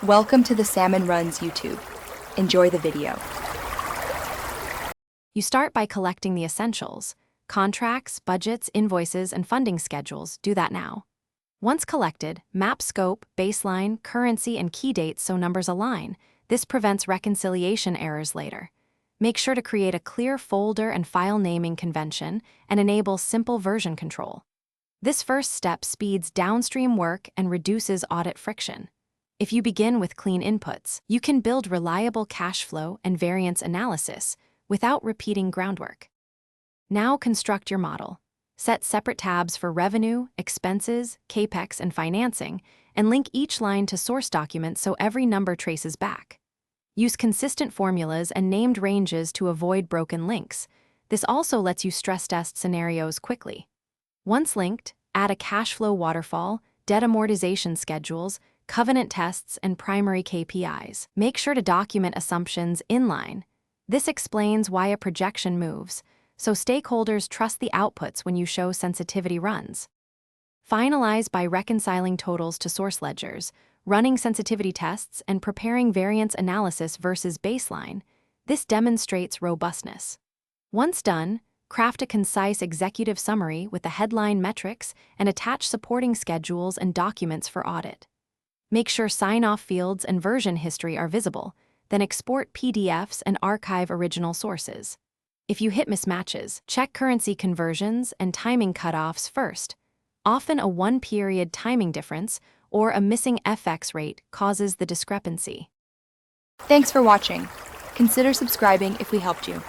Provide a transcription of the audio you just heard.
Welcome to the Salmon Runs YouTube. Enjoy the video. You start by collecting the essentials: contracts, budgets, invoices, and funding schedules. Do that now. Once collected, map scope, baseline, currency, and key dates so numbers align. This prevents reconciliation errors later. Make sure to create a clear folder and file naming convention and enable simple version control. This first step speeds downstream work and reduces audit friction. If you begin with clean inputs, you can build reliable cash flow and variance analysis without repeating groundwork. Now construct your model. Set separate tabs for revenue, expenses, capex, and financing, and link each line to source documents so every number traces back. Use consistent formulas and named ranges to avoid broken links. This also lets you stress test scenarios quickly. Once linked, add a cash flow waterfall, debt amortization schedules, covenant tests, and primary KPIs. Make sure to document assumptions inline. This explains why a projection moves, so stakeholders trust the outputs when you show sensitivity runs. Finalize by reconciling totals to source ledgers, running sensitivity tests, and preparing variance analysis versus baseline. This demonstrates robustness. Once done, craft a concise executive summary with the headline metrics and attach supporting schedules and documents for audit. Make sure sign-off fields and version history are visible, then export PDFs and archive original sources. If you hit mismatches, check currency conversions and timing cutoffs first. Often a one-period timing difference or a missing FX rate causes the discrepancy. Thanks for watching. Consider subscribing if we helped you.